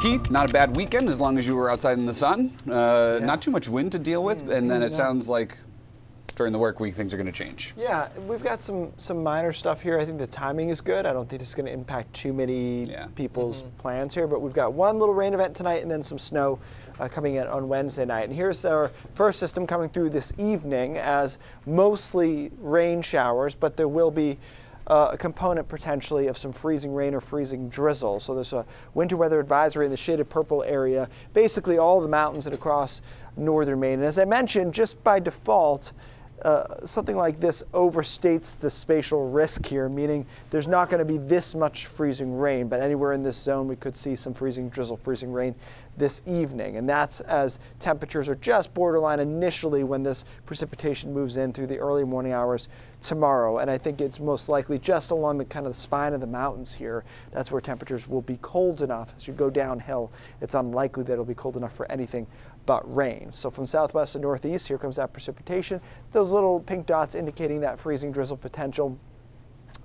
Keith, not a bad weekend as long as you were outside in the sun. Not too much wind to deal with, and then it sounds like during the work week things are going to change. Yeah, we've got some minor stuff here. I think the timing is good. I don't think it's going to impact too many people's plans here, but we've got one little rain event tonight and then some snow coming in on Wednesday night. And here's our first system coming through this evening as mostly rain showers, but there will be a component potentially of some freezing rain or freezing drizzle. So there's a winter weather advisory in the shaded purple area, basically all the mountains and across northern Maine. And as I mentioned, just by default, something like this overstates the spatial risk here, meaning there's not going to be this much freezing rain, but anywhere in this zone we could see some freezing drizzle, freezing rain this evening. And that's as temperatures are just borderline initially when this precipitation moves in through the early morning hours tomorrow. And I think it's most likely just along the kind of the spine of the mountains here. That's where temperatures will be cold enough. As you go downhill, it's unlikely that it'll be cold enough for anything but rain. So from southwest to northeast, here comes that precipitation. Those little pink dots indicating that freezing drizzle potential.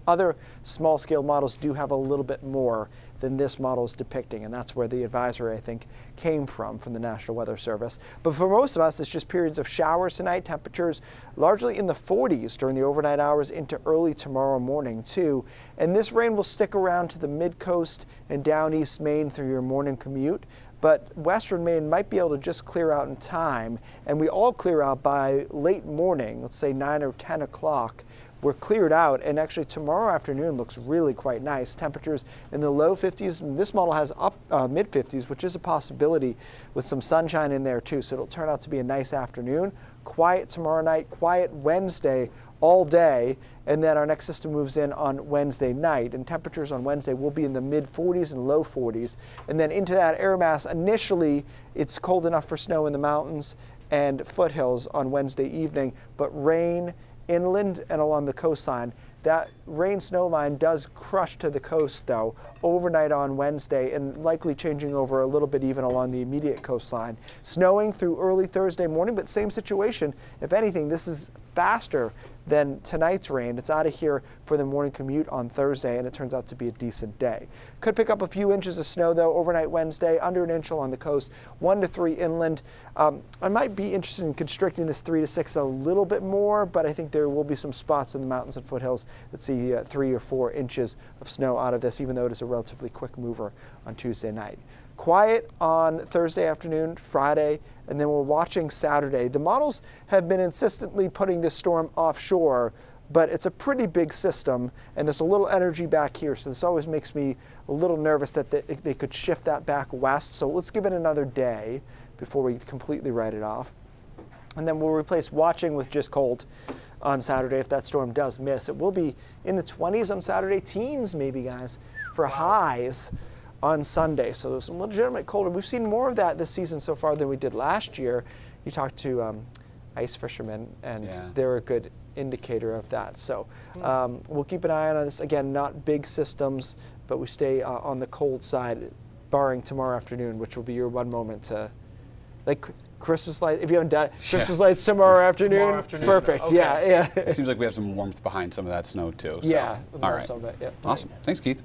Other small-scale models do have a little bit more than this model is depicting, and that's where the advisory, I think, came from the National Weather Service. But for most of us, it's just periods of showers tonight, temperatures largely in the 40s during the overnight hours into early tomorrow morning, too. And this rain will stick around to the mid-coast and down East Maine through your morning commute. But western Maine might be able to just clear out in time, and we all clear out by late morning, let's say 9 or 10 o'clock. We're cleared out, and actually tomorrow afternoon looks really quite nice. Temperatures in the low 50s. This model has up mid 50s, which is a possibility with some sunshine in there too. So it'll turn out to be a nice afternoon. Quiet tomorrow night, quiet Wednesday all day, and then our next system moves in on Wednesday night, and temperatures on Wednesday will be in the mid 40s and low 40s. And then into that air mass, initially it's cold enough for snow in the mountains and foothills on Wednesday evening, but rain inland and along the coastline. That rain snow line does crush to the coast though overnight on Wednesday, and likely changing over a little bit even along the immediate coastline. Snowing through early Thursday morning, but same situation. If anything, this is faster than tonight's rain. It's out of here for the morning commute on Thursday, and it turns out to be a decent day. Could pick up a few inches of snow though overnight Wednesday, under an inch along the coast, 1 to 3 inland. I might be interested in constricting this 3 to 6 a little bit more, but I think there will be some spots in the mountains and foothills that see 3 or 4 inches of snow out of this, even though it is a relatively quick mover on Tuesday night. Quiet on Thursday afternoon, Friday, and then we're watching Saturday. The models have been insistently putting this storm offshore, but it's a pretty big system, and there's a little energy back here, so this always makes me a little nervous that they could shift that back west. So let's give it another day before we completely write it off. And then we'll replace watching with just cold on Saturday if that storm does miss. It will be in the 20s on Saturday, teens maybe, guys, for highs on Sunday. So there's some legitimate cold, and we've seen more of that this season so far than we did last year. You talked to ice fishermen, and they're a good indicator of that. So we'll keep an eye on this. Again, not big systems, but we stay on the cold side, barring tomorrow afternoon, which will be your one moment to, like, Christmas lights. If you haven't done it, Christmas lights tomorrow afternoon. Perfect. Okay. Yeah. It seems like we have some warmth behind some of that snow too. So. Yeah. All right. Some of it, yeah. Awesome. Thanks, Keith.